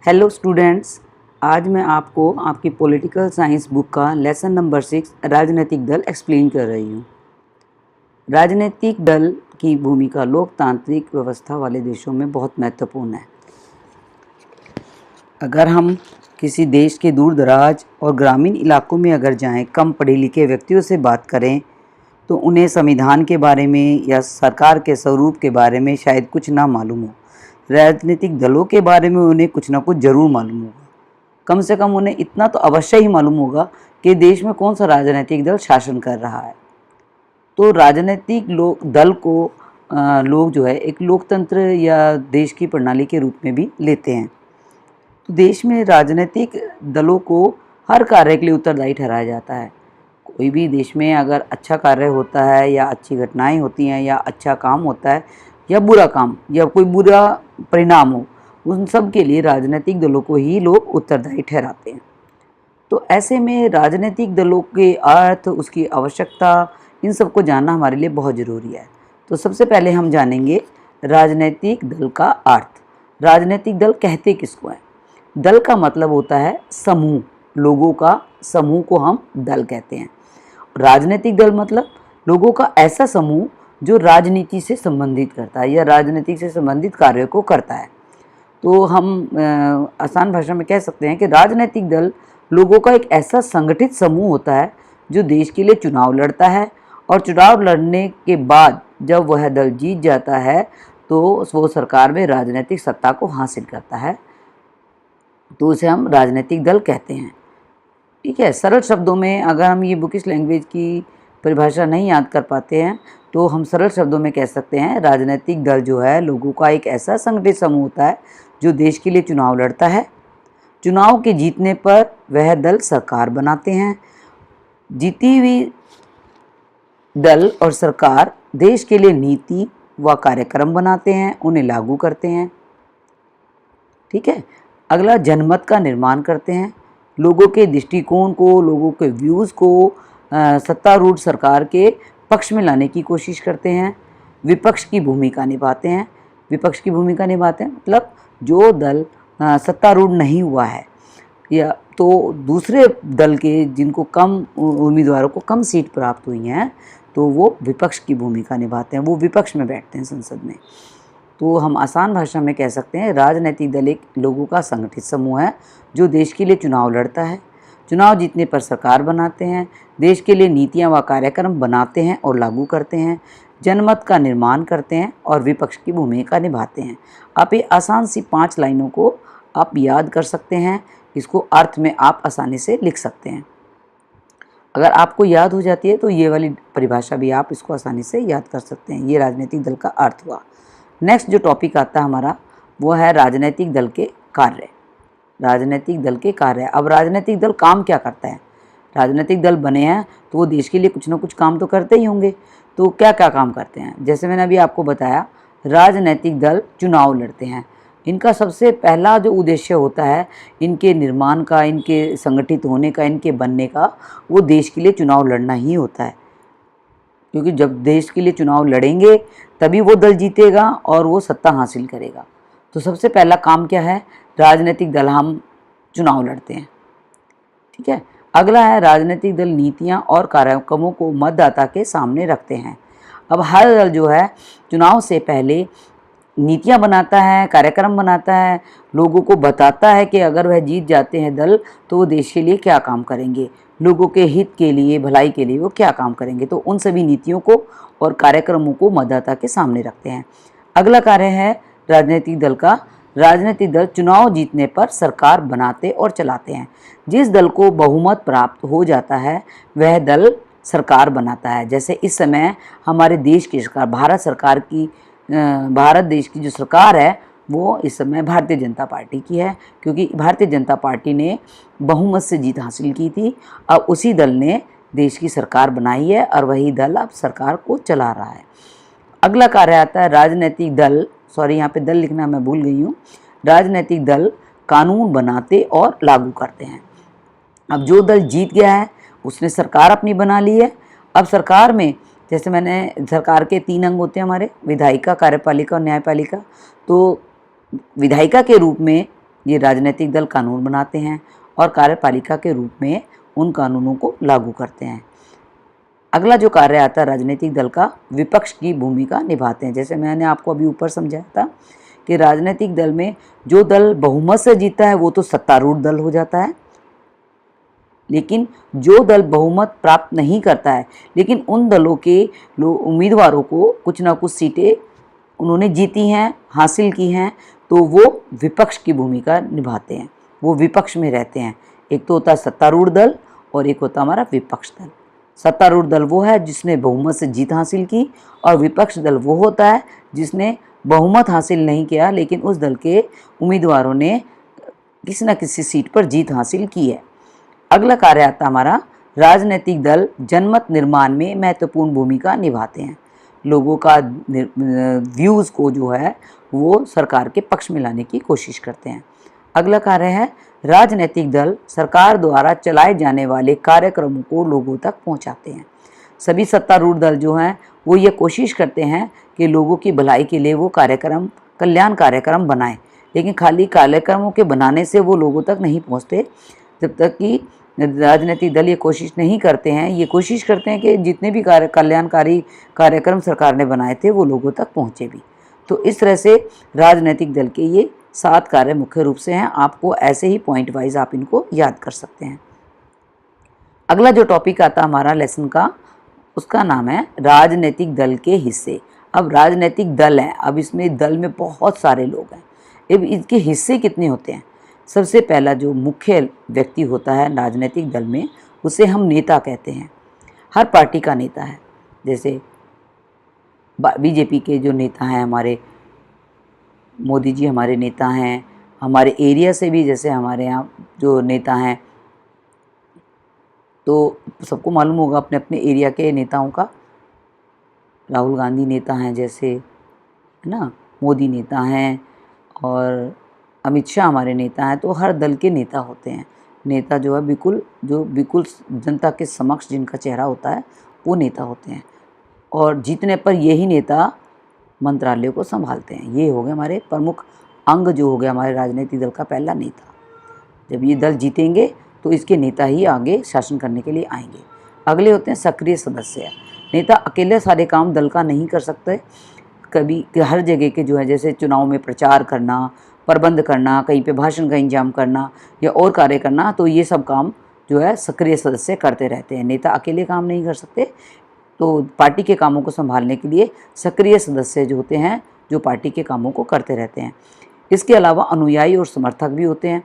Hello students, आज मैं आपको आपकी पॉलिटिकल साइंस बुक का लेसन नंबर 6 राजनीतिक दल एक्सप्लेन कर रही हूँ। राजनीतिक दल की भूमिका लोकतांत्रिक व्यवस्था वाले देशों में बहुत महत्वपूर्ण है। अगर हम किसी देश के दूर दराज और ग्रामीण इलाकों में अगर जाएं, कम पढ़े लिखे व्यक्तियों से बात करें तो उन्हें संविधान के बारे में या सरकार के स्वरूप के बारे में शायद कुछ ना मालूम हो। राजनीतिक दलों के बारे में उन्हें कुछ ना कुछ ज़रूर मालूम होगा। कम से कम उन्हें इतना तो अवश्य ही मालूम होगा कि देश में कौन सा राजनीतिक दल शासन कर रहा है। तो राजनीतिक दल को लोग जो है एक लोकतंत्र या देश की प्रणाली के रूप में भी लेते हैं। तो देश में राजनीतिक दलों को हर कार्य के लिए उत्तरदायी ठहराया जाता है। कोई भी देश में अगर अच्छा कार्य होता है या अच्छी घटनाएं होती हैं या अच्छा काम होता है या बुरा काम या कोई बुरा परिणाम हो, उन सब के लिए राजनीतिक दलों को ही लोग उत्तरदायी ठहराते हैं। तो ऐसे में राजनीतिक दलों के अर्थ, उसकी आवश्यकता, इन सब को जानना हमारे लिए बहुत ज़रूरी है। तो सबसे पहले हम जानेंगे राजनीतिक दल का अर्थ। राजनीतिक दल कहते किसको हैं? दल का मतलब होता है समूह, लोगों का समूह को हम दल कहते हैं। राजनीतिक दल मतलब लोगों का ऐसा समूह जो राजनीति से संबंधित करता है या राजनीति से संबंधित कार्यों को करता है। तो हम आसान भाषा में कह सकते हैं कि राजनीतिक दल लोगों का एक ऐसा संगठित समूह होता है जो देश के लिए चुनाव लड़ता है, और चुनाव लड़ने के बाद जब वह दल जीत जाता है तो वो सरकार में राजनीतिक सत्ता को हासिल करता है। तो उसे हम राजनीतिक दल कहते हैं। ठीक है, सरल शब्दों में अगर हम ये बुकिश लैंग्वेज की परिभाषा नहीं याद कर पाते हैं तो हम सरल शब्दों में कह सकते हैं राजनीतिक दल जो है लोगों का एक ऐसा संगठित समूह होता है जो देश के लिए चुनाव लड़ता है। चुनाव के जीतने पर वह दल सरकार बनाते हैं। जीती हुई दल और सरकार देश के लिए नीति व कार्यक्रम बनाते हैं, उन्हें लागू करते हैं। ठीक है, अगला जनमत का निर्माण करते हैं। लोगों के दृष्टिकोण को, लोगों के व्यूज़ को सत्तारूढ़ सरकार के पक्ष में लाने की कोशिश करते हैं। विपक्ष की भूमिका निभाते हैं। विपक्ष की भूमिका निभाते हैं मतलब जो दल सत्तारूढ़ नहीं हुआ है या तो दूसरे दल के जिनको कम उम्मीदवारों को कम सीट प्राप्त हुई हैं तो वो विपक्ष की भूमिका निभाते हैं, वो विपक्ष में बैठते हैं संसद में। तो हम आसान भाषा में कह सकते हैं राजनीतिक दल एक लोगों का संगठित समूह है जो देश के लिए चुनाव लड़ता है। चुनाव जीतने पर सरकार बनाते हैं, देश के लिए नीतियां व कार्यक्रम बनाते हैं और लागू करते हैं, जनमत का निर्माण करते हैं और विपक्ष की भूमिका निभाते हैं। आप ये आसान सी 5 लाइनों को आप याद कर सकते हैं। इसको अर्थ में आप आसानी से लिख सकते हैं। अगर आपको याद हो जाती है तो ये वाली परिभाषा भी आप इसको आसानी से याद कर सकते हैं। ये राजनीतिक दल का अर्थ हुआ। नेक्स्ट जो टॉपिक आता है हमारा वो है राजनीतिक दल के कार्य। राजनीतिक दल के कार्य। अब राजनीतिक दल काम क्या करता है? राजनीतिक दल बने हैं तो वो देश के लिए कुछ ना कुछ काम तो करते ही होंगे। तो क्या क्या काम करते हैं? जैसे मैंने अभी आपको बताया, राजनीतिक दल चुनाव लड़ते हैं। इनका सबसे पहला जो उद्देश्य होता है इनके निर्माण का, इनके संगठित होने का, इनके बनने का, वो देश के लिए चुनाव लड़ना ही होता है। क्योंकि जब देश के लिए चुनाव लड़ेंगे तभी वो दल जीतेगा और वो सत्ता हासिल करेगा। तो सबसे पहला काम क्या है? राजनीतिक दल हम चुनाव लड़ते हैं। ठीक है, अगला है राजनीतिक दल नीतियां और कार्यक्रमों को मतदाता के सामने रखते हैं। अब हर दल जो है चुनाव से पहले नीतियां बनाता है, कार्यक्रम बनाता है, लोगों को बताता है कि अगर वह जीत जाते हैं दल तो वो देश के लिए क्या काम करेंगे, लोगों के हित के लिए, भलाई के लिए वो क्या काम करेंगे। तो उन सभी नीतियों को और कार्यक्रमों को मतदाता के सामने रखते हैं। अगला कार्य है राजनीतिक दल का। राजनीतिक दल चुनाव जीतने पर सरकार बनाते और चलाते हैं। जिस दल को बहुमत प्राप्त हो जाता है वह दल सरकार बनाता है। जैसे इस समय हमारे देश की सरकार, भारत देश की जो सरकार है वो इस समय भारतीय जनता पार्टी की है, क्योंकि भारतीय जनता पार्टी ने बहुमत से जीत हासिल की थी। अब उसी दल ने देश की सरकार बनाई है और वही दल अब सरकार को चला रहा है। अगला कार्य आता है राजनीतिक दल, यहाँ पे दल लिखना मैं भूल गई हूँ। राजनीतिक दल कानून बनाते और लागू करते हैं। अब जो दल जीत गया है उसने सरकार अपनी बना ली है। अब सरकार में जैसे मैंने, सरकार के 3 अंग होते हैं हमारे, विधायिका, कार्यपालिका और न्यायपालिका। तो विधायिका के रूप में ये राजनीतिक दल कानून बनाते हैं और कार्यपालिका के रूप में उन कानूनों को लागू करते हैं। अगला जो कार्य आता है राजनीतिक दल का, विपक्ष की भूमिका निभाते हैं। जैसे मैंने आपको अभी ऊपर समझाया था कि राजनीतिक दल में जो दल बहुमत से जीता है वो तो सत्तारूढ़ दल हो जाता है, लेकिन जो दल बहुमत प्राप्त नहीं करता है लेकिन उन दलों के उम्मीदवारों को कुछ ना कुछ सीटें उन्होंने जीती हैं, हासिल की हैं, तो वो विपक्ष की भूमिका निभाते हैं, वो विपक्ष में रहते हैं। एक तो होता है सत्तारूढ़ दल और एक होता है हमारा विपक्ष दल। सत्तारूढ़ दल वो है जिसने बहुमत से जीत हासिल की और विपक्ष दल वो होता है जिसने बहुमत हासिल नहीं किया लेकिन उस दल के उम्मीदवारों ने किसी न किसी सीट पर जीत हासिल की है। अगला कार्य आता हमारा, राजनीतिक दल जनमत निर्माण में महत्वपूर्ण भूमिका निभाते हैं। लोगों का व्यूज़ को जो है वो सरकार के पक्ष में लाने की कोशिश करते हैं। अगला कार्य है, राजनीतिक दल सरकार द्वारा चलाए जाने वाले कार्यक्रमों को लोगों तक पहुंचाते हैं। सभी सत्तारूढ़ दल जो हैं वो ये कोशिश करते हैं कि लोगों की भलाई के लिए वो कार्यक्रम, कल्याण कार्यक्रम बनाएं, लेकिन खाली कार्यक्रमों के बनाने से वो लोगों तक नहीं पहुंचते। जब तक कि राजनीतिक दल ये कोशिश नहीं करते हैं, ये कोशिश करते हैं कि जितने भी कल्याणकारी कार्यक्रम सरकार ने बनाए थे वो लोगों तक पहुँचे भी। तो इस तरह से राजनीतिक दल के ये 7 कार्य मुख्य रूप से हैं। आपको ऐसे ही पॉइंट वाइज आप इनको याद कर सकते हैं। अगला जो टॉपिक आता हमारा लेसन का, उसका नाम है राजनीतिक दल के हिस्से। अब राजनीतिक दल है, अब इसमें दल में बहुत सारे लोग हैं, अब इसके हिस्से कितने होते हैं। सबसे पहला जो मुख्य व्यक्ति होता है राजनीतिक दल में, उसे हम नेता कहते हैं। हर पार्टी का नेता है। जैसे बीजेपी के जो नेता हैं हमारे मोदी जी हमारे नेता हैं। हमारे एरिया से भी जैसे हमारे यहाँ जो नेता हैं, तो सबको मालूम होगा अपने अपने एरिया के नेताओं का। राहुल गांधी नेता हैं जैसे, है ना, मोदी नेता हैं और अमित शाह हमारे नेता हैं। तो हर दल के नेता होते हैं। नेता जो है बिल्कुल जनता के समक्ष जिनका चेहरा होता है वो नेता होते हैं, और जीतने पर यही नेता मंत्रालय को संभालते हैं। ये हो गए हमारे प्रमुख अंग, जो हो गया हमारे राजनीतिक दल का पहला नेता। जब ये दल जीतेंगे तो इसके नेता ही आगे शासन करने के लिए आएंगे। अगले होते हैं सक्रिय सदस्य। नेता अकेले सारे काम दल का नहीं कर सकते। कभी हर जगह के जो है, जैसे चुनाव में प्रचार करना, प्रबंध करना, कहीं पे भाषण का इंतजाम करना या और कार्य करना, तो ये सब काम जो है सक्रिय सदस्य करते रहते हैं। नेता अकेले काम नहीं कर सकते, तो पार्टी के कामों को संभालने के लिए सक्रिय सदस्य जो होते हैं जो पार्टी के कामों को करते रहते हैं। इसके अलावा अनुयायी और समर्थक भी होते हैं।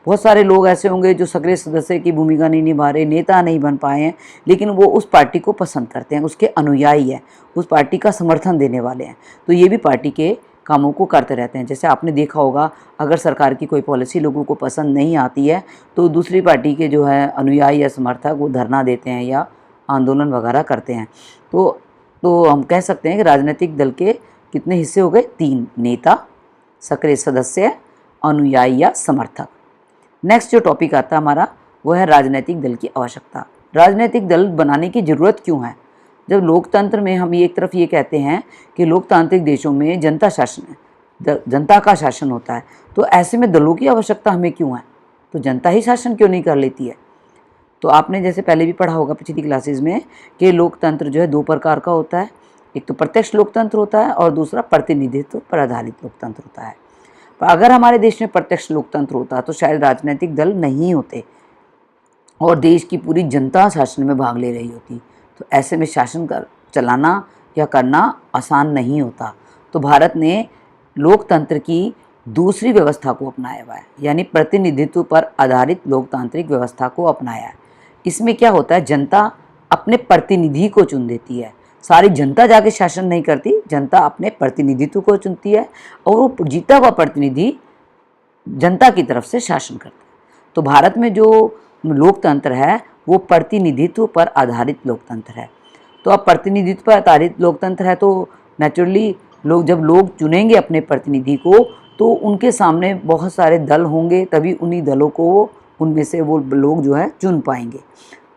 बहुत सारे लोग ऐसे होंगे जो सक्रिय सदस्य की भूमिका नहीं निभा रहे, नेता नहीं बन पाए हैं, लेकिन वो उस पार्टी को पसंद करते हैं, उसके अनुयायी हैं, उस पार्टी का समर्थन देने वाले हैं। तो ये भी पार्टी के कामों को करते रहते हैं। जैसे आपने देखा होगा, अगर सरकार की कोई पॉलिसी लोगों को पसंद नहीं आती है तो दूसरी पार्टी के जो है अनुयायी या समर्थक वो धरना देते हैं या आंदोलन वगैरह करते हैं। तो हम कह सकते हैं कि राजनीतिक दल के कितने हिस्से हो गए, 3, नेता, सक्रिय सदस्य, अनुयायी या समर्थक। नेक्स्ट जो टॉपिक आता है हमारा वो है राजनीतिक दल की आवश्यकता। राजनीतिक दल बनाने की ज़रूरत क्यों है। जब लोकतंत्र में हम एक तरफ ये कहते हैं कि लोकतांत्रिक देशों में जनता शासन है, जनता का शासन होता है, तो ऐसे में दलों की आवश्यकता हमें क्यों है। तो जनता ही शासन क्यों नहीं कर लेती है। तो आपने जैसे पहले भी पढ़ा होगा पिछली क्लासेस में कि लोकतंत्र जो है 2 प्रकार का होता है। एक तो प्रत्यक्ष लोकतंत्र होता है और दूसरा प्रतिनिधित्व पर आधारित लोकतंत्र होता है। पर अगर हमारे देश में प्रत्यक्ष लोकतंत्र होता तो शायद राजनीतिक दल नहीं होते और देश की पूरी जनता शासन में भाग ले रही होती। तो ऐसे में शासन चलाना या करना आसान नहीं होता। तो भारत ने लोकतंत्र की दूसरी व्यवस्था को अपनाया हुआ है, यानी प्रतिनिधित्व पर आधारित लोकतांत्रिक व्यवस्था को अपनाया है। इसमें क्या होता है, जनता अपने प्रतिनिधि को चुन देती है। सारी जनता जाके शासन नहीं करती, जनता अपने प्रतिनिधित्व को चुनती है और वो जीता हुआ प्रतिनिधि जनता की तरफ से शासन करता है। तो भारत में जो लोकतंत्र है वो प्रतिनिधित्व पर आधारित लोकतंत्र है। तो अब प्रतिनिधित्व पर आधारित लोकतंत्र है तो नेचुरली जब लोग चुनेंगे अपने प्रतिनिधि को तो उनके सामने बहुत सारे दल होंगे, तभी उन्हीं दलों को उनमें से वो लोग जो है चुन पाएंगे।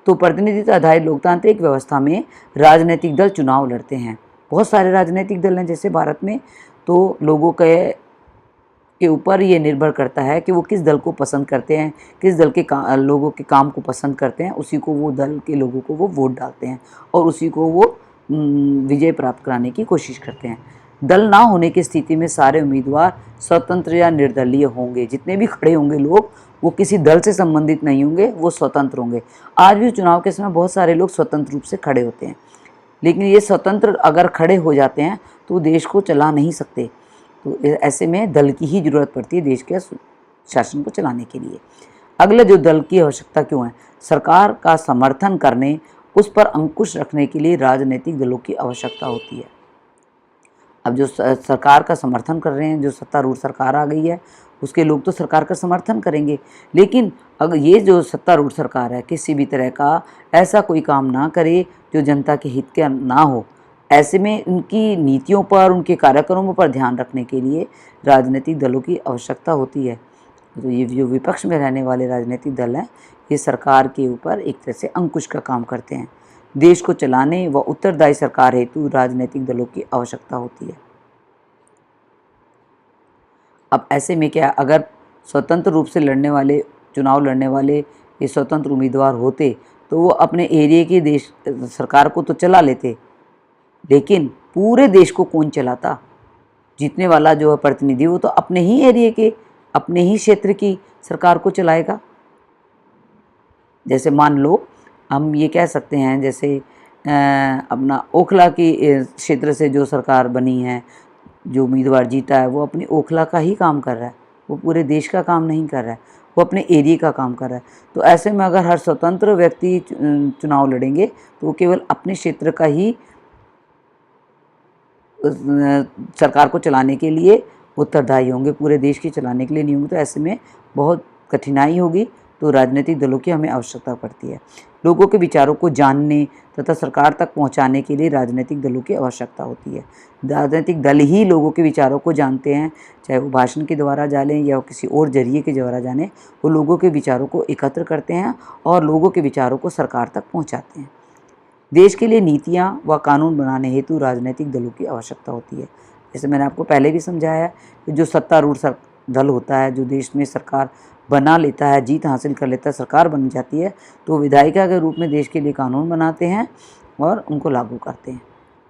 तो प्रतिनिधित्व आधारित लोकतांत्रिक व्यवस्था में राजनीतिक दल चुनाव लड़ते हैं। बहुत सारे राजनीतिक दल हैं जैसे भारत में, तो लोगों के के ऊपर ये निर्भर करता है कि वो किस दल को पसंद करते हैं, किस दल के लोगों के काम को पसंद करते हैं, उसी को वो दल के लोगों को वो वोट डालते हैं और उसी को वो विजय प्राप्त कराने की कोशिश करते हैं। दल ना होने की स्थिति में सारे उम्मीदवार स्वतंत्र या निर्दलीय होंगे। जितने भी खड़े होंगे लोग वो किसी दल से संबंधित नहीं होंगे, वो स्वतंत्र होंगे। आज भी चुनाव के समय बहुत सारे लोग स्वतंत्र रूप से खड़े होते हैं, लेकिन ये स्वतंत्र अगर खड़े हो जाते हैं तो देश को चला नहीं सकते। तो ऐसे में दल की ही ज़रूरत पड़ती है देश के शासन को चलाने के लिए। अगला जो दल की आवश्यकता क्यों है, सरकार का समर्थन करने, उस पर अंकुश रखने के लिए राजनीतिक दलों की आवश्यकता होती है। अब जो सरकार का समर्थन कर रहे हैं, जो सत्तारूढ़ सरकार आ गई है, उसके लोग तो सरकार का समर्थन करेंगे, लेकिन अगर ये जो सत्तारूढ़ सरकार है किसी भी तरह का ऐसा कोई काम ना करे जो जनता के हित का ना हो, ऐसे में उनकी नीतियों पर, उनके कार्यक्रमों पर ध्यान रखने के लिए राजनीतिक दलों की आवश्यकता होती है। तो ये जो विपक्ष में रहने वाले राजनीतिक दल हैं, ये सरकार के ऊपर एक तरह से अंकुश का काम करते हैं। देश को चलाने व उत्तरदायी सरकार हेतु राजनीतिक दलों की आवश्यकता होती है। अब ऐसे में क्या, अगर स्वतंत्र रूप से चुनाव लड़ने वाले ये स्वतंत्र उम्मीदवार होते तो वो अपने एरिया की देश सरकार को तो चला लेते, लेकिन पूरे देश को कौन चलाता? जीतने वाला जो है प्रतिनिधि, वो तो अपने ही एरिया के, अपने ही क्षेत्र की सरकार को चलाएगा। जैसे मान लो हम ये कह सकते हैं, जैसे अपना ओखला की क्षेत्र से जो सरकार बनी है, जो उम्मीदवार जीता है, वो अपनी ओखला का ही काम कर रहा है, वो पूरे देश का काम नहीं कर रहा है, वो अपने एरिया का काम कर रहा है। तो ऐसे में अगर हर स्वतंत्र व्यक्ति चुनाव लड़ेंगे तो वो केवल अपने क्षेत्र का ही सरकार को चलाने के लिए उत्तरदायी होंगे, पूरे देश की चलाने के लिए नहीं होंगे। तो ऐसे में बहुत कठिनाई होगी। तो राजनीतिक दलों की हमें आवश्यकता पड़ती है। लोगों के विचारों को जानने तथा सरकार तक पहुंचाने के लिए राजनीतिक दलों की आवश्यकता होती है। राजनीतिक दल ही लोगों के विचारों को जानते हैं, चाहे वो भाषण के द्वारा जानें या किसी और जरिए के द्वारा जानें, वो लोगों के विचारों को एकत्र करते हैं और लोगों के विचारों को सरकार तक पहुँचाते हैं। देश के लिए नीतियाँ व कानून बनाने हेतु राजनीतिक दलों की आवश्यकता होती है। जैसे मैंने आपको पहले भी समझाया है कि जो सत्तारूढ़ दल होता है, जो देश में सरकार बना लेता है, जीत हासिल कर लेता है, सरकार बन जाती है, तो विधायिका के रूप में देश के लिए कानून बनाते हैं और उनको लागू करते हैं।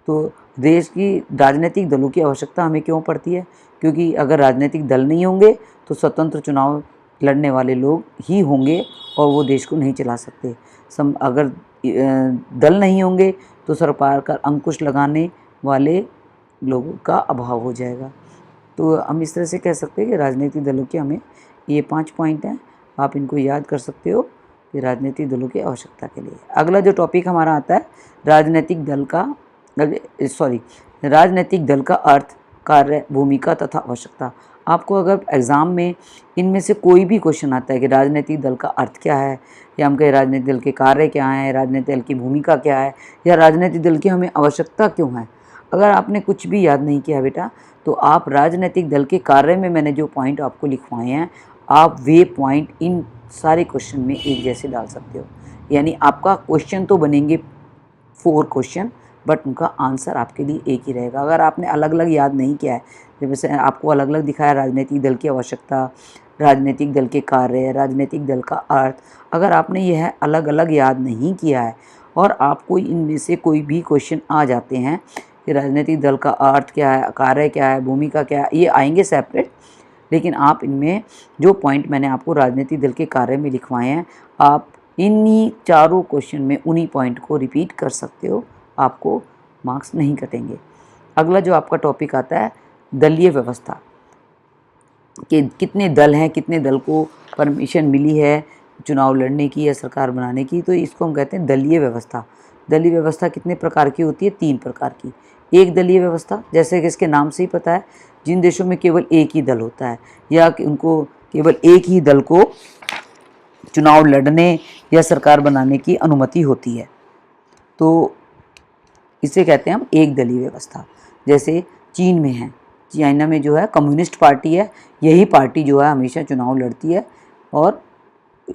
तो देश की राजनीतिक दलों की आवश्यकता हमें क्यों पड़ती है? क्योंकि अगर राजनीतिक दल नहीं होंगे तो स्वतंत्र चुनाव लड़ने वाले लोग ही होंगे और वो देश को नहीं चला सकते। अगर दल नहीं होंगे तो सरकार का अंकुश लगाने वाले लोगों का अभाव हो जाएगा। तो हम इस तरह से कह सकते हैं कि राजनीतिक दलों की हमें ये 5 पॉइंट हैं, आप इनको याद कर सकते हो कि राजनीतिक दलों की आवश्यकता के लिए। अगला जो टॉपिक हमारा आता है राजनीतिक दल का अर्थ, कार्य, भूमिका तथा आवश्यकता। आपको अगर एग्ज़ाम में इनमें से कोई भी क्वेश्चन आता है कि राजनीतिक दल का अर्थ क्या है, या हम कहें राजनीतिक दल के कार्य क्या हैं, राजनीतिक दल की भूमिका क्या है, या राजनीतिक दल की हमें आवश्यकता क्यों है, अगर आपने कुछ भी याद नहीं किया बेटा, तो आप राजनीतिक दल के कार्य में मैंने जो पॉइंट आपको लिखवाए हैं, आप वे पॉइंट इन सारे क्वेश्चन में एक जैसे डाल सकते हो। यानी आपका क्वेश्चन तो बनेंगे 4 क्वेश्चन, बट उनका आंसर आपके लिए एक ही रहेगा। अगर आपने अलग अलग याद नहीं किया है, जैसे आपको अलग अलग दिखाया राजनीतिक दल की आवश्यकता, राजनीतिक दल के कार्य, राजनीतिक दल का अर्थ, अगर आपने यह अलग अलग याद नहीं किया है और आपको इनमें से कोई भी क्वेश्चन आ जाते हैं कि राजनीतिक दल का अर्थ क्या है, कार्य क्या है, भूमिका क्या है, ये आएंगे सेपरेट, लेकिन आप इनमें जो पॉइंट मैंने आपको राजनीतिक दल के कार्य में लिखवाए हैं, आप इन्हीं चारों क्वेश्चन में उन्हीं पॉइंट को रिपीट कर सकते हो, आपको मार्क्स नहीं कटेंगे। अगला जो आपका टॉपिक आता है दलीय व्यवस्था, कि कितने दल हैं, कितने दल को परमिशन मिली है चुनाव लड़ने की या सरकार बनाने की, तो इसको हम कहते हैं दलीय व्यवस्था। दलीय व्यवस्था कितने प्रकार की होती है? 3 प्रकार की। एक दलीय व्यवस्था, जैसे कि इसके नाम से ही पता है, जिन देशों में केवल एक ही दल होता है या कि उनको केवल एक ही दल को चुनाव लड़ने या सरकार बनाने की अनुमति होती है, तो इसे कहते हैं हम एक दलीय व्यवस्था। जैसे चीन में है, चाइना में जो है कम्युनिस्ट पार्टी है, यही पार्टी जो है हमेशा चुनाव लड़ती है और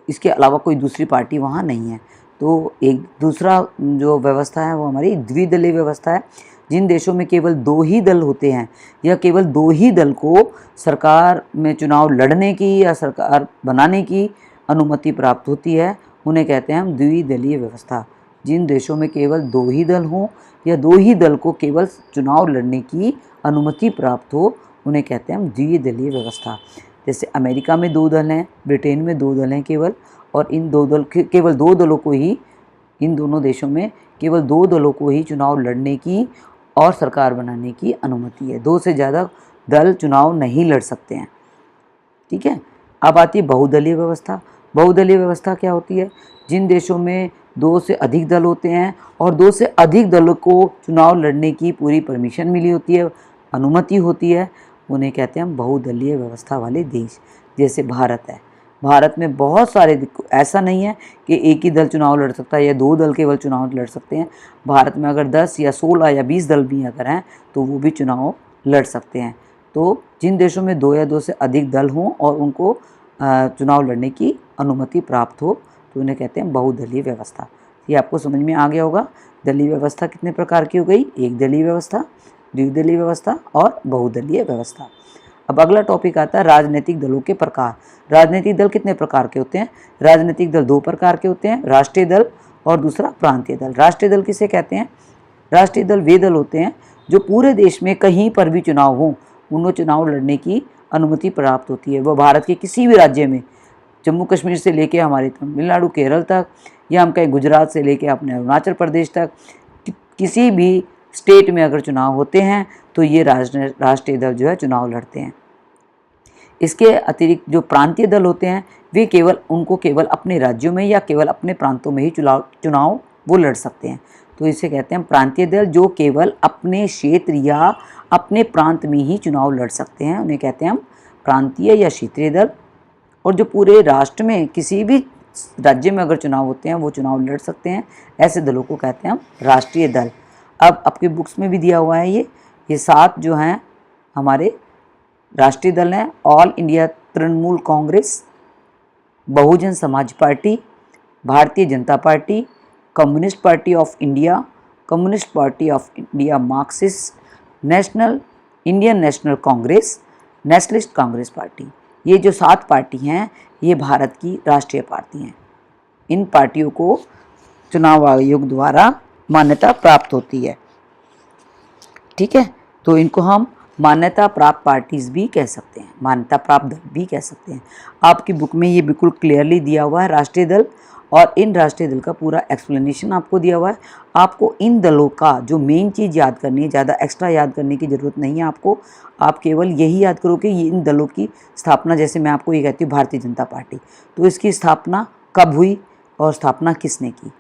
इसके अलावा कोई दूसरी पार्टी वहाँ नहीं है। तो एक दूसरा जो व्यवस्था है वो हमारी द्विदलीय व्यवस्था है, जिन देशों में केवल 2 ही दल होते हैं या केवल 2 ही दल को सरकार में चुनाव लड़ने की या सरकार बनाने की अनुमति प्राप्त होती है, उन्हें कहते हैं हम द्विदलीय व्यवस्था। जिन देशों में केवल 2 ही दल हों या 2 ही दल को केवल चुनाव लड़ने की अनुमति प्राप्त हो, उन्हें कहते हैं हम द्विदलीय व्यवस्था। जैसे अमेरिका में 2 दल हैं, ब्रिटेन में 2 दल हैं केवल, और इन 2 दल केवल 2 दलों को ही, इन दोनों देशों में केवल 2 दलों को ही चुनाव लड़ने की और सरकार बनाने की अनुमति है। 2 से ज़्यादा दल चुनाव नहीं लड़ सकते हैं। ठीक है। अब आती है बहुदलीय व्यवस्था। बहुदलीय व्यवस्था क्या होती है? जिन देशों में 2 से अधिक दल होते हैं और 2 से अधिक दलों को चुनाव लड़ने की पूरी परमिशन मिली होती है, अनुमति होती है, उन्हें कहते हैं हम बहुदलीय व्यवस्था वाले देश। जैसे भारत है, भारत में बहुत सारे, ऐसा नहीं है कि एक ही दल चुनाव लड़ सकता है या 2 दल केवल चुनाव लड़ सकते हैं। भारत में अगर 10 या 16 या 20 दल भी अगर हैं तो वो भी चुनाव लड़ सकते हैं। तो जिन देशों में 2 या 2 से अधिक दल हों और उनको चुनाव लड़ने की अनुमति प्राप्त हो तो उन्हें कहते हैं बहुदलीय व्यवस्था। ये आपको समझ में आ गया होगा। दलीय व्यवस्था कितने प्रकार की हो गई? एक दलीय व्यवस्था, द्विदलीय व्यवस्था और बहुदलीय व्यवस्था। अब अगला टॉपिक आता है राजनीतिक दलों के प्रकार। राजनीतिक दल कितने प्रकार के होते हैं? राजनीतिक दल 2 प्रकार के होते हैं, राष्ट्रीय दल और दूसरा प्रांतीय दल। राष्ट्रीय दल किसे कहते हैं? राष्ट्रीय दल वे दल होते हैं जो पूरे देश में कहीं पर भी चुनाव हो, उनको चुनाव लड़ने की अनुमति प्राप्त होती है। वह भारत के किसी भी राज्य में, जम्मू कश्मीर से लेके हमारे तमिलनाडु, केरल तक, या हम कहें गुजरात से लेके अपने अरुणाचल प्रदेश तक, किसी भी स्टेट में अगर चुनाव होते हैं तो ये राष्ट्रीय दल जो है चुनाव लड़ते हैं। इसके अतिरिक्त जो प्रांतीय दल होते हैं वे केवल अपने राज्यों में या केवल अपने प्रांतों में ही चुनाव वो लड़ सकते हैं। तो इसे कहते हैं प्रांतीय दल, जो केवल अपने क्षेत्र या अपने प्रांत में ही चुनाव लड़ सकते हैं, उन्हें कहते हैं हम प्रांतीय या क्षेत्रीय दल। और जो पूरे राष्ट्र में किसी भी राज्य में अगर चुनाव होते हैं वो चुनाव लड़ सकते हैं, ऐसे दलों को कहते हैं हम राष्ट्रीय दल। अब आपके बुक्स में भी दिया हुआ है ये 7 जो हैं हमारे राष्ट्रीय दल हैं। All India Trinamool Congress, Bahujan Samaj party, Bharatiya Janata party, communist party of India, communist party of India Marxist, Indian national Congress, nationalist Congress party. ये जो 7 पार्टी हैं ये भारत की राष्ट्रीय पार्टी हैं। इन पार्टियों को चुनाव आयोग द्वारा मान्यता प्राप्त होती है। ठीक है, तो इनको हम मान्यता प्राप्त पार्टीज भी कह सकते हैं, मान्यता प्राप्त दल भी कह सकते हैं। आपकी बुक में ये बिल्कुल क्लियरली दिया हुआ है राष्ट्रीय दल, और इन राष्ट्रीय दल का पूरा एक्सप्लेनेशन आपको दिया हुआ है। आपको इन दलों का जो मेन चीज़ याद करनी है, ज़्यादा एक्स्ट्रा याद करने की ज़रूरत नहीं है आपको। आप केवल यही याद करो कि इन दलों की स्थापना, जैसे मैं आपको ये कहती हूँ भारतीय जनता पार्टी, तो इसकी स्थापना कब हुई और स्थापना किसने की,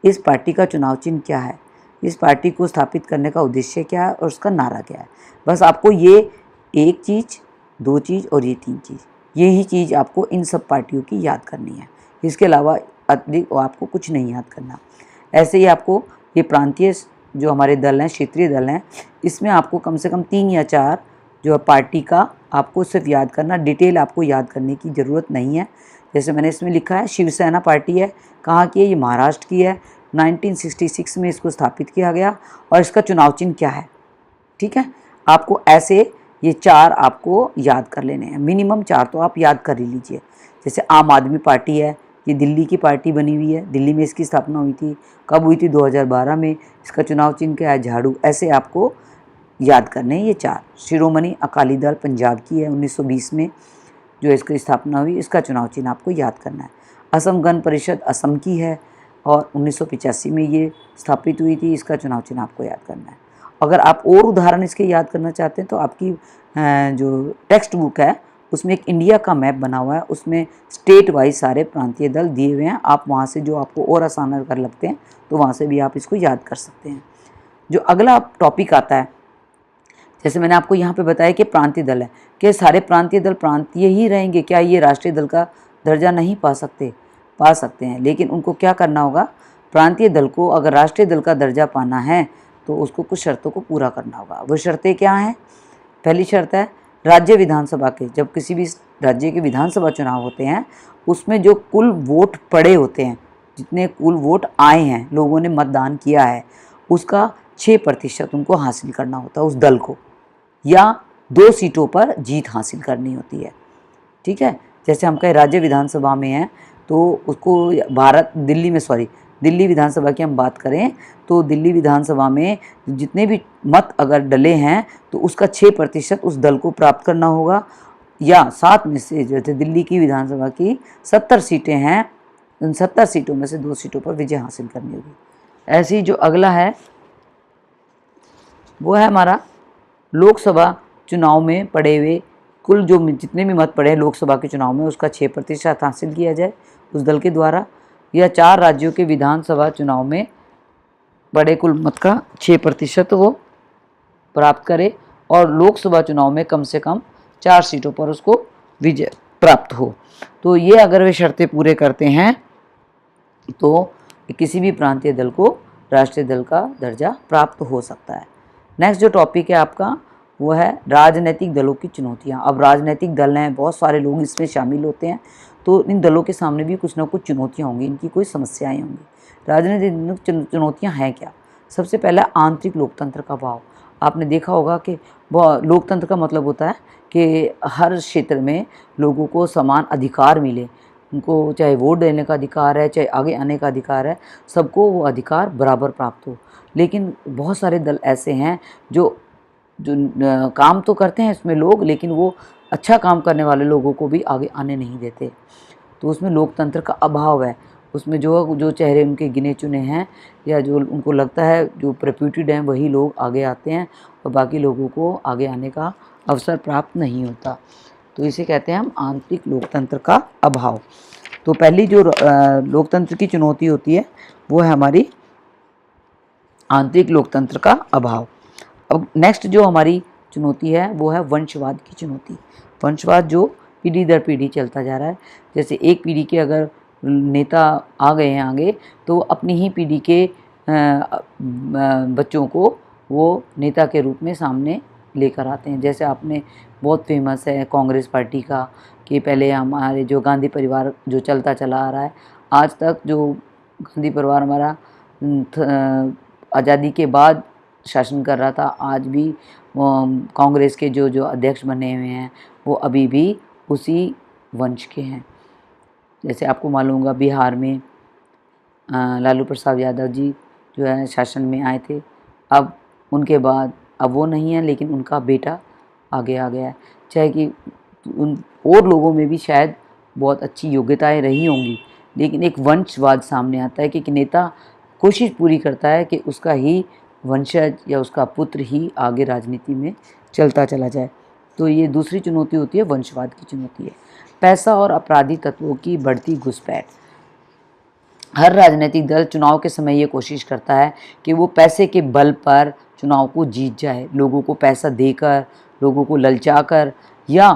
इस पार्टी का चुनाव चिन्ह क्या है, इस पार्टी को स्थापित करने का उद्देश्य क्या है और उसका नारा क्या है। बस आपको ये 1 चीज़, 2 चीज़ और ये 3 चीज़, यही चीज़ आपको इन सब पार्टियों की याद करनी है। इसके अलावा अतिरिक्त आपको कुछ नहीं याद करना। ऐसे ही आपको ये प्रांतीय जो हमारे दल हैं, क्षेत्रीय दल हैं, इसमें आपको कम से कम 3 या 4 जो पार्टी का आपको सिर्फ याद करना, डिटेल आपको याद करने की ज़रूरत नहीं है। जैसे मैंने इसमें लिखा है शिवसेना पार्टी है, कहाँ की है? ये महाराष्ट्र की है। 1966 में इसको स्थापित किया गया और इसका चुनाव चिन्ह क्या है। ठीक है, आपको ऐसे ये 4 आपको याद कर लेने हैं, मिनिमम 4 तो आप याद कर ही लीजिए। जैसे आम आदमी पार्टी है, ये दिल्ली की पार्टी बनी हुई है, दिल्ली में इसकी स्थापना हुई थी। कब हुई थी? 2012 में। इसका चुनाव चिन्ह क्या है? झाड़ू। ऐसे आपको याद करने हैं ये 4। शिरोमणि अकाली दल पंजाब की है, 1920 में जो इसकी स्थापना हुई, इसका चुनाव चिन्ह आपको याद करना है। असम गण परिषद असम की है और 1985 में ये स्थापित हुई थी, इसका चुनाव चिन्ह आपको याद करना है। अगर आप और उदाहरण इसके याद करना चाहते हैं तो आपकी जो टेक्स्ट बुक है उसमें एक इंडिया का मैप बना हुआ है, उसमें स्टेट वाइज सारे प्रांतीय दल दिए हुए हैं। आप वहाँ से जो आपको और आसान कर लगते हैं तो वहाँ से भी आप इसको याद कर सकते हैं। जो अगला टॉपिक आता है, जैसे मैंने आपको यहाँ पे बताया कि प्रांतीय दल है, कि सारे प्रांतीय दल प्रांतीय ही रहेंगे क्या? ये राष्ट्रीय दल का दर्जा नहीं पा सकते? पा सकते हैं, लेकिन उनको क्या करना होगा? प्रांतीय दल को अगर राष्ट्रीय दल का दर्जा पाना है तो उसको कुछ शर्तों को पूरा करना होगा। वो शर्तें क्या हैं? पहली शर्त है राज्य विधानसभा के, जब किसी भी राज्य के विधानसभा चुनाव होते हैं उसमें जो कुल वोट पड़े होते हैं, जितने कुल वोट आए हैं, लोगों ने मतदान किया है, उसका 6% उनको हासिल करना होता है उस दल को, या 2 सीटों पर जीत हासिल करनी होती है। ठीक है, जैसे हम कहें राज्य विधानसभा में है तो उसको दिल्ली विधानसभा की हम बात करें तो दिल्ली विधानसभा में जितने भी मत अगर डले हैं तो उसका 6% उस दल को प्राप्त करना होगा, या 7 में से, जैसे दिल्ली की विधानसभा की 70 सीटें हैं, उन 70 सीटों में से 2 सीटों पर विजय हासिल करनी होगी। ऐसे ही जो अगला है वो है हमारा लोकसभा चुनाव में पड़े हुए कुल जो जितने भी मत पड़े हैं लोकसभा के चुनाव में उसका 6% हासिल किया जाए उस दल के द्वारा, या 4 राज्यों के विधानसभा चुनाव में पड़े कुल मत का 6% वो प्राप्त करे, और लोकसभा चुनाव में कम से कम 4 सीटों पर उसको विजय प्राप्त हो। तो ये अगर वे शर्तें पूरे करते हैं तो किसी भी प्रांतीय दल को राष्ट्रीय दल का दर्जा प्राप्त हो सकता है। नेक्स्ट जो टॉपिक है आपका वो है राजनीतिक दलों की चुनौतियाँ। अब राजनीतिक दल हैं, बहुत सारे लोग इसमें शामिल होते हैं, तो इन दलों के सामने भी कुछ ना कुछ चुनौतियाँ होंगी, इनकी कोई समस्याएं होंगी। राजनीतिक चुनौतियाँ हैं क्या? सबसे पहला आंतरिक लोकतंत्र का अभाव। आपने देखा होगा कि लोकतंत्र का मतलब होता है कि हर क्षेत्र में लोगों को समान अधिकार मिले, उनको चाहे वोट देने का अधिकार है, चाहे आगे आने का अधिकार है, सबको वो अधिकार बराबर प्राप्त हो। लेकिन बहुत सारे दल ऐसे हैं जो काम तो करते हैं इसमें लोग, लेकिन वो अच्छा काम करने वाले लोगों को भी आगे आने नहीं देते, तो उसमें लोकतंत्र का अभाव है। उसमें जो चेहरे उनके गिने चुने हैं या जो उनको लगता है जो रेप्यूटेड हैं वही लोग आगे आते हैं और बाकी लोगों को आगे आने का अवसर प्राप्त नहीं होता, तो इसे कहते हैं हम आंतरिक लोकतंत्र का अभाव। तो पहली जो लोकतंत्र की चुनौती होती है वो है हमारी आंतरिक लोकतंत्र का अभाव। अब नेक्स्ट जो हमारी चुनौती है वो है वंशवाद की चुनौती। वंशवाद जो पीढ़ी दर पीढ़ी चलता जा रहा है, जैसे एक पीढ़ी के अगर नेता आ गए हैं आगे तो अपनी ही पीढ़ी के बच्चों को वो नेता के रूप में सामने लेकर आते हैं। जैसे आपने बहुत फेमस है कांग्रेस पार्टी का कि पहले हमारे जो गांधी परिवार जो चलता चला आ रहा है आज तक, जो गांधी परिवार हमारा आज़ादी के बाद शासन कर रहा था, आज भी कांग्रेस के जो अध्यक्ष बने हुए हैं वो अभी भी उसी वंश के हैं। जैसे आपको मालूम होगा बिहार में लालू प्रसाद यादव जी जो है शासन में आए थे, अब उनके बाद अब वो नहीं है लेकिन उनका बेटा आगे आ गया है। चाहे कि उन और लोगों में भी शायद बहुत अच्छी योग्यताएं रही होंगी, लेकिन एक वंशवाद सामने आता है कि नेता कोशिश पूरी करता है कि उसका ही वंशज या उसका पुत्र ही आगे राजनीति में चलता चला जाए। तो ये दूसरी चुनौती होती है, वंशवाद की चुनौती है। पैसा और अपराधी तत्वों की बढ़ती घुसपैठ। हर राजनीतिक दल चुनाव के समय ये कोशिश करता है कि वो पैसे के बल पर चुनाव को जीत जाए, लोगों को पैसा देकर, लोगों को ललचाकर या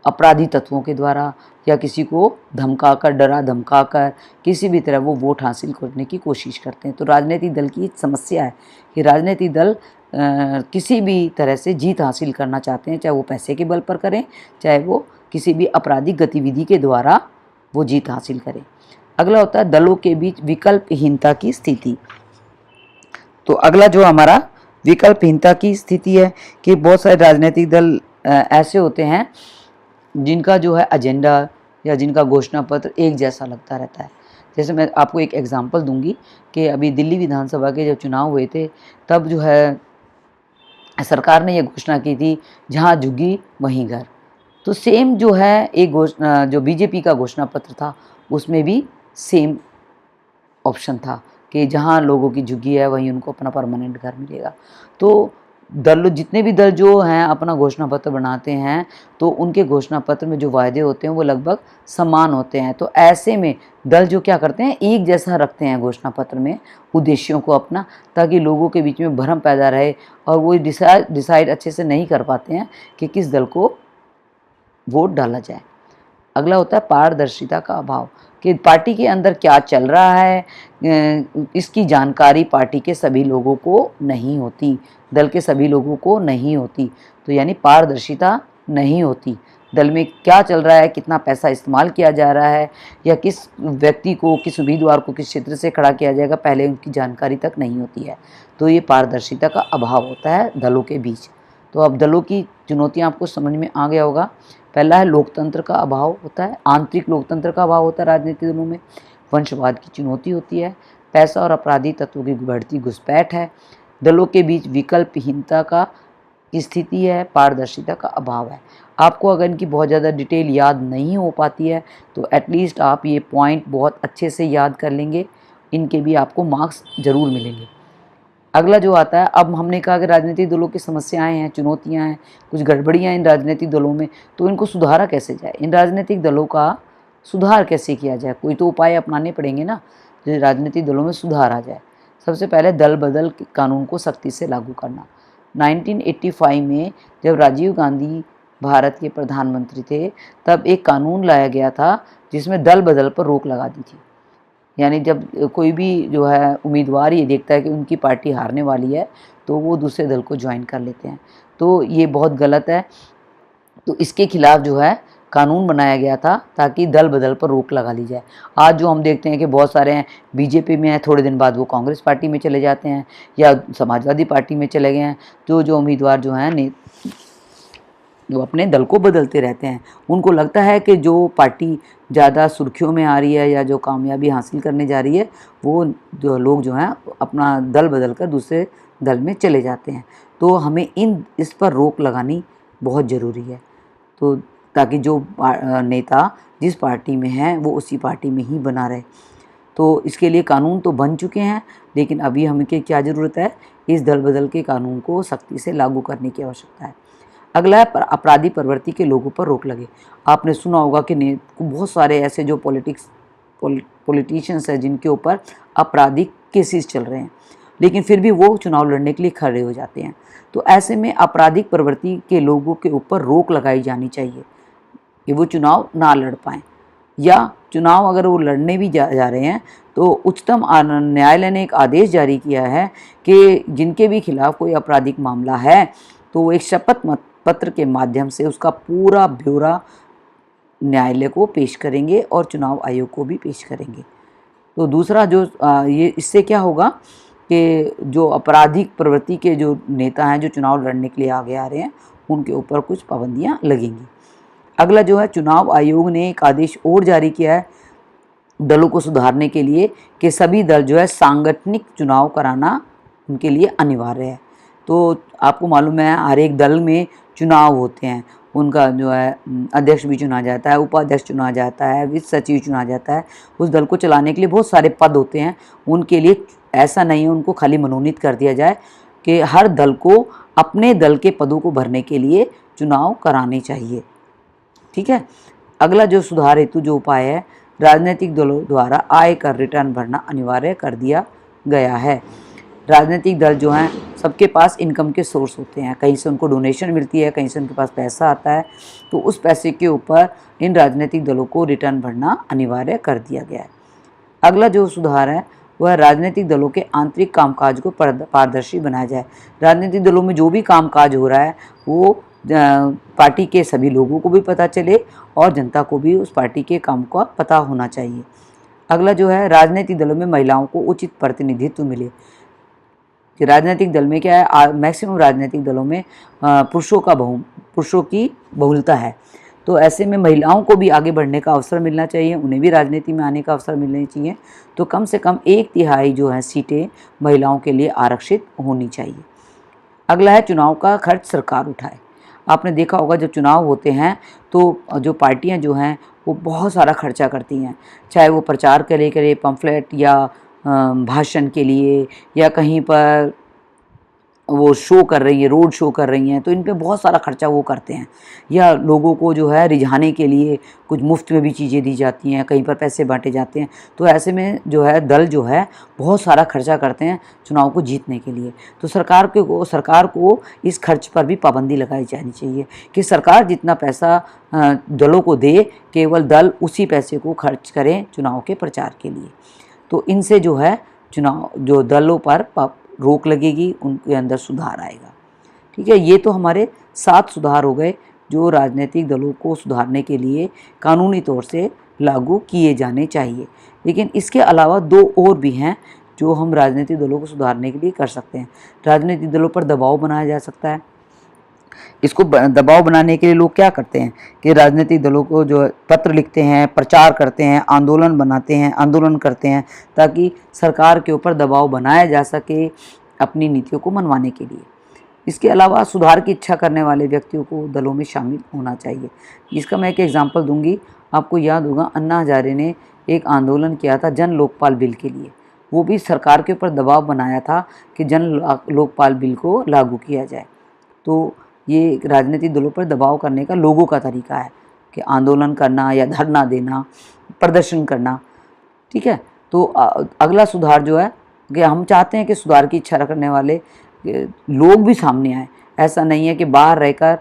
अपराधी तत्वों के द्वारा या किसी को धमकाकर, डरा धमकाकर किसी भी तरह वो वोट हासिल करने की कोशिश करते हैं। तो राजनीतिक दल की समस्या है कि राजनीतिक दल किसी भी तरह से जीत हासिल करना चाहते हैं, चाहे वो पैसे के बल पर करें, चाहे वो किसी भी आपराधिक गतिविधि के द्वारा वो जीत हासिल करें। अगला होता है दलों के बीच विकल्पहीनता की स्थिति। तो अगला जो हमारा विकल्पहीनता की स्थिति है कि बहुत सारे राजनीतिक दल ऐसे होते हैं जिनका जो है एजेंडा या जिनका घोषणा पत्र एक जैसा लगता रहता है। जैसे मैं आपको एक एग्जांपल दूंगी कि अभी दिल्ली विधानसभा के जब चुनाव हुए थे तब जो है सरकार ने ये घोषणा की थी जहाँ झुग्गी वहीं घर। तो सेम जो है एक घोषणा जो बीजेपी का घोषणा पत्र था उसमें भी सेम ऑप्शन था कि जहाँ लोगों की झुग्गी है वहीं उनको अपना परमानेंट घर मिलेगा। तो जितने भी दल जो हैं अपना घोषणा पत्र बनाते हैं तो उनके घोषणा पत्र में जो वायदे होते हैं वो लगभग समान होते हैं। तो ऐसे में दल जो क्या करते हैं एक जैसा रखते हैं घोषणा पत्र में उद्देश्यों को अपना, ताकि लोगों के बीच में भ्रम पैदा रहे और वो डिसाइड अच्छे से नहीं कर पाते हैं कि किस दल को वोट डाला जाए। अगला होता है पारदर्शिता का अभाव कि पार्टी के अंदर क्या चल रहा है इसकी जानकारी पार्टी के सभी लोगों को नहीं होती, दल के सभी लोगों को नहीं होती। तो यानी पारदर्शिता नहीं होती, दल में क्या चल रहा है, कितना पैसा इस्तेमाल किया जा रहा है, या किस व्यक्ति को, किस उम्मीदवार को किस क्षेत्र से खड़ा किया जाएगा, पहले उनकी जानकारी तक नहीं होती है। तो ये पारदर्शिता का अभाव होता है दलों के बीच। तो अब दलों की चुनौतियाँ आपको समझ में आ गया होगा। पहला है लोकतंत्र का अभाव होता है, आंतरिक लोकतंत्र का अभाव होता है राजनीतिक दलों में। वंशवाद की चुनौती होती है, पैसा और अपराधी तत्वों की बढ़ती घुसपैठ है, दलों के बीच विकल्पहीनता का स्थिति है, पारदर्शिता का अभाव है। आपको अगर इनकी बहुत ज़्यादा डिटेल याद नहीं हो पाती है तो एटलीस्ट आप ये पॉइंट बहुत अच्छे से याद कर लेंगे, इनके भी आपको मार्क्स ज़रूर मिलेंगे। अगला जो आता है, अब हमने कहा कि राजनीतिक दलों की समस्याएं हैं, चुनौतियां हैं, कुछ गड़बड़ियां इन राजनीतिक दलों में, तो इनको सुधारा कैसे जाए, इन राजनीतिक दलों का सुधार कैसे किया जाए, कोई तो उपाय अपनाने पड़ेंगे ना, जो राजनीतिक दलों में सुधार आ जाए। सबसे पहले दल बदल कानून को सख्ती से लागू करना। 1985 में जब राजीव गांधी भारत के प्रधानमंत्री थे, तब एक कानून लाया गया था जिसमें दल बदल पर रोक लगा दी थी। यानी जब कोई भी जो है उम्मीदवार ये देखता है कि उनकी पार्टी हारने वाली है तो वो दूसरे दल को ज्वाइन कर लेते हैं, तो ये बहुत गलत है। तो इसके खिलाफ जो है कानून बनाया गया था ताकि दल बदल पर रोक लगा ली जाए। आज जो हम देखते हैं कि बहुत सारे हैं बीजेपी में हैं, थोड़े दिन बाद वो कांग्रेस पार्टी में चले जाते हैं या समाजवादी पार्टी में चले गए हैं। जो उम्मीदवार जो हैं जो अपने दल को बदलते रहते हैं, उनको लगता है कि जो पार्टी ज़्यादा सुर्खियों में आ रही है या जो कामयाबी हासिल करने जा रही है, वो जो लोग जो हैं अपना दल बदल कर दूसरे दल में चले जाते हैं। तो हमें इस पर रोक लगानी बहुत ज़रूरी है, तो ताकि जो नेता जिस पार्टी में है वो उसी पार्टी में ही बना रहे। तो इसके लिए कानून तो बन चुके हैं, लेकिन अभी हमें क्या ज़रूरत है, इस दल बदल के कानून को सख्ती से लागू करने की आवश्यकता है। अगला है अपराधी प्रवृत्ति के लोगों पर रोक लगे। आपने सुना होगा कि बहुत सारे ऐसे जो पॉलिटिशियंस हैं जिनके ऊपर आपराधिक केसेस चल रहे हैं, लेकिन फिर भी वो चुनाव लड़ने के लिए खड़े हो जाते हैं। तो ऐसे में आपराधिक प्रवृत्ति के लोगों के ऊपर रोक लगाई जानी चाहिए कि वो चुनाव ना लड़ पाएँ, या चुनाव अगर वो लड़ने भी जा रहे हैं तो उच्चतम न्यायालय ने एक आदेश जारी किया है कि जिनके भी खिलाफ कोई आपराधिक मामला है तो वो एक शपथ पत्र के माध्यम से उसका पूरा ब्यौरा न्यायालय को पेश करेंगे और चुनाव आयोग को भी पेश करेंगे। तो दूसरा जो ये इससे क्या होगा कि जो आपराधिक प्रवृत्ति के जो नेता हैं जो चुनाव लड़ने के लिए आगे आ रहे हैं, उनके ऊपर कुछ पाबंदियां लगेंगी। अगला जो है, चुनाव आयोग ने एक आदेश और जारी किया है दलों को सुधारने के लिए कि सभी दल जो है सांगठनिक चुनाव कराना उनके लिए अनिवार्य है। तो आपको मालूम है हर एक दल में चुनाव होते हैं, उनका जो है अध्यक्ष भी चुना जाता है, उपाध्यक्ष चुना जाता है, वित्त सचिव चुना जाता है। उस दल को चलाने के लिए बहुत सारे पद होते हैं, उनके लिए ऐसा नहीं है उनको खाली मनोनीत कर दिया जाए कि हर दल को अपने दल के पदों को भरने के लिए चुनाव कराने चाहिए। ठीक है। अगला जो सुधार हेतु जो उपाय है, राजनीतिक दलों द्वारा आय कर रिटर्न भरना अनिवार्य कर दिया गया है। राजनीतिक दल जो हैं सबके पास इनकम के सोर्स होते हैं, कहीं से उनको डोनेशन मिलती है, कहीं से उनके पास पैसा आता है, तो उस पैसे के ऊपर इन राजनीतिक दलों को रिटर्न भरना अनिवार्य कर दिया गया है। अगला जो सुधार है वह राजनीतिक दलों के आंतरिक कामकाज को पारदर्शी बनाया जाए। राजनीतिक दलों में जो भी कामकाज हो रहा है वो पार्टी के सभी लोगों को भी पता चले और जनता को भी उस पार्टी के काम का पता होना चाहिए। अगला जो है, राजनीतिक दलों में महिलाओं को उचित प्रतिनिधित्व मिले। कि राजनीतिक दल में क्या है, मैक्सिमम राजनीतिक दलों में पुरुषों की बहुलता है, तो ऐसे में महिलाओं को भी आगे बढ़ने का अवसर मिलना चाहिए, उन्हें भी राजनीति में आने का अवसर मिलना चाहिए। तो कम से कम 1/3 जो है सीटें महिलाओं के लिए आरक्षित होनी चाहिए। अगला है, चुनाव का खर्च सरकार उठाए। आपने देखा होगा जब चुनाव होते हैं तो जो पार्टियां जो हैं वो बहुत सारा खर्चा करती हैं, चाहे वो प्रचार के लिए करे, पम्फलेट या भाषण के लिए, या कहीं पर वो शो कर रही है, रोड शो कर रही हैं, तो इन पे बहुत सारा खर्चा वो करते हैं। या लोगों को जो है रिझाने के लिए कुछ मुफ्त में भी चीज़ें दी जाती हैं, कहीं पर पैसे बांटे जाते हैं। तो ऐसे में जो है दल जो है बहुत सारा खर्चा करते हैं चुनाव को जीतने के लिए। तो सरकार को इस खर्च पर भी पाबंदी लगाई जानी चाहिए कि सरकार जितना पैसा दलों को दे, केवल दल उसी पैसे को खर्च करें चुनाव के प्रचार के लिए। तो इनसे जो है चुनाव जो दलों पर रोक लगेगी, उनके अंदर सुधार आएगा। ठीक है, ये तो हमारे 7 सुधार हो गए जो राजनीतिक दलों को सुधारने के लिए कानूनी तौर से लागू किए जाने चाहिए। लेकिन इसके अलावा दो और भी हैं जो हम राजनीतिक दलों को सुधारने के लिए कर सकते हैं। राजनीतिक दलों पर दबाव बनाया जा सकता है। इसको दबाव बनाने के लिए लोग क्या करते हैं कि राजनीतिक दलों को जो पत्र लिखते हैं, प्रचार करते हैं, आंदोलन बनाते हैं, आंदोलन करते हैं, ताकि सरकार के ऊपर दबाव बनाया जा सके अपनी नीतियों को मनवाने के लिए। इसके अलावा सुधार की इच्छा करने वाले व्यक्तियों को दलों में शामिल होना चाहिए। इसका मैं एक एग्जाम्पल दूंगी। आपको याद होगा अन्ना हजारे ने एक आंदोलन किया था जन लोकपाल बिल के लिए। वो भी सरकार के ऊपर दबाव बनाया था कि जन लोकपाल बिल को लागू किया जाए। तो ये राजनीतिक दलों पर दबाव करने का लोगों का तरीका है कि आंदोलन करना या धरना देना, प्रदर्शन करना। ठीक है, तो अगला सुधार जो है कि हम चाहते हैं कि सुधार की इच्छा रखने वाले लोग भी सामने आए। ऐसा नहीं है कि बाहर रहकर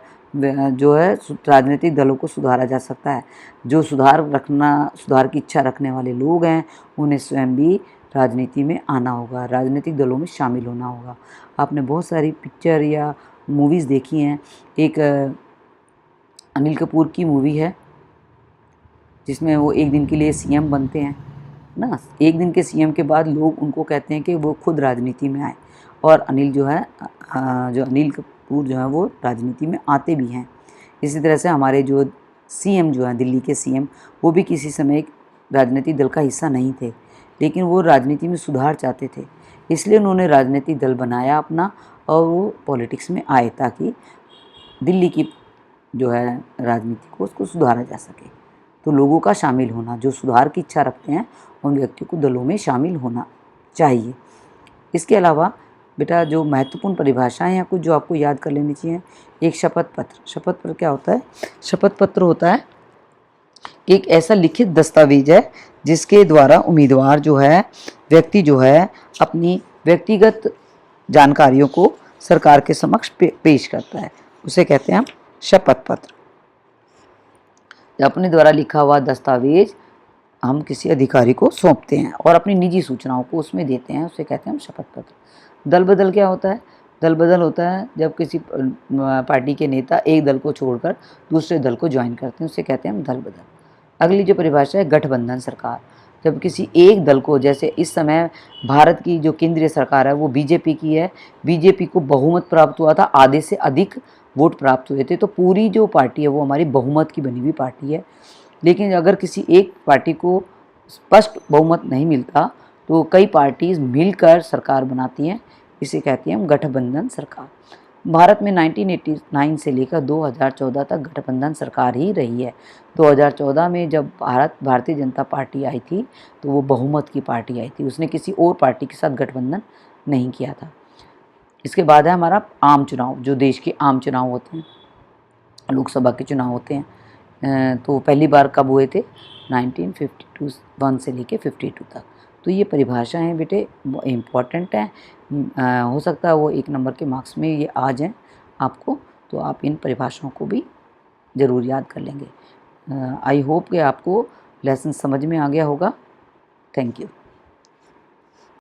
जो है राजनीतिक दलों को सुधारा जा सकता है। जो सुधार की इच्छा रखने वाले लोग हैं उन्हें स्वयं भी राजनीति में आना होगा, राजनीतिक दलों में शामिल होना होगा। आपने बहुत सारी पिक्चर या मूवीज़ देखी हैं। एक अनिल कपूर की मूवी है जिसमें वो एक दिन के लिए सीएम बनते हैं ना। एक दिन के सीएम के बाद लोग उनको कहते हैं कि वो खुद राजनीति में आए, और अनिल कपूर जो है वो राजनीति में आते भी हैं। इसी तरह से हमारे जो सीएम जो हैं, दिल्ली के सीएम, वो भी किसी समय एक राजनीतिक दल का हिस्सा नहीं थे, लेकिन वो राजनीति में सुधार चाहते थे, इसलिए उन्होंने राजनीतिक दल बनाया अपना और वो पॉलिटिक्स में आए ताकि दिल्ली की जो है राजनीति को उसको सुधारा जा सके। तो लोगों का शामिल होना, जो सुधार की इच्छा रखते हैं उन व्यक्तियों को दलों में शामिल होना चाहिए। इसके अलावा बेटा जो महत्वपूर्ण परिभाषाएं हैं कुछ जो आपको याद कर लेनी चाहिए। एक शपथ पत्र। शपथ पत्र क्या होता है? शपथ पत्र होता है एक ऐसा लिखित दस्तावेज है जिसके द्वारा उम्मीदवार जो है, व्यक्ति जो है, अपनी व्यक्तिगत जानकारियों को सरकार के समक्ष पेश करता है, उसे कहते हैं हम शपथ पत्र। अपने द्वारा लिखा हुआ दस्तावेज हम किसी अधिकारी को सौंपते हैं और अपनी निजी सूचनाओं को उसमें देते हैं, उसे कहते हैं हम शपथ पत्र। दल बदल क्या होता है? दल बदल होता है जब किसी पार्टी के नेता एक दल को छोड़कर दूसरे दल को ज्वाइन करते हैं, उसे कहते हैं हम दल बदल। अगली जो परिभाषा है गठबंधन सरकार। जब किसी एक दल को, जैसे इस समय भारत की जो केंद्रीय सरकार है वो बीजेपी की है, बीजेपी को बहुमत प्राप्त हुआ था, आधे से अधिक वोट प्राप्त हुए थे, तो पूरी जो पार्टी है वो हमारी बहुमत की बनी हुई पार्टी है। लेकिन अगर किसी एक पार्टी को स्पष्ट बहुमत नहीं मिलता तो कई पार्टीज मिलकर सरकार बनाती हैं, इसे कहते हैं हम गठबंधन सरकार। भारत में 1989 से लेकर 2014 तक गठबंधन सरकार ही रही है। 2014 में जब भारतीय जनता पार्टी आई थी तो वो बहुमत की पार्टी आई थी, उसने किसी और पार्टी के साथ गठबंधन नहीं किया था। इसके बाद है हमारा आम चुनाव, जो देश के आम चुनाव होते हैं, लोकसभा के चुनाव होते हैं। तो पहली बार कब हुए थे? 1951 से लेके 52 तक। तो ये परिभाषा है बेटे, इम्पॉर्टेंट है। हो सकता है वो 1 नंबर के मार्क्स में ये आ जाए आपको, तो आप इन परिभाषाओं को भी ज़रूर याद कर लेंगे। आई होप कि आपको लेसन समझ में आ गया होगा। Thank you.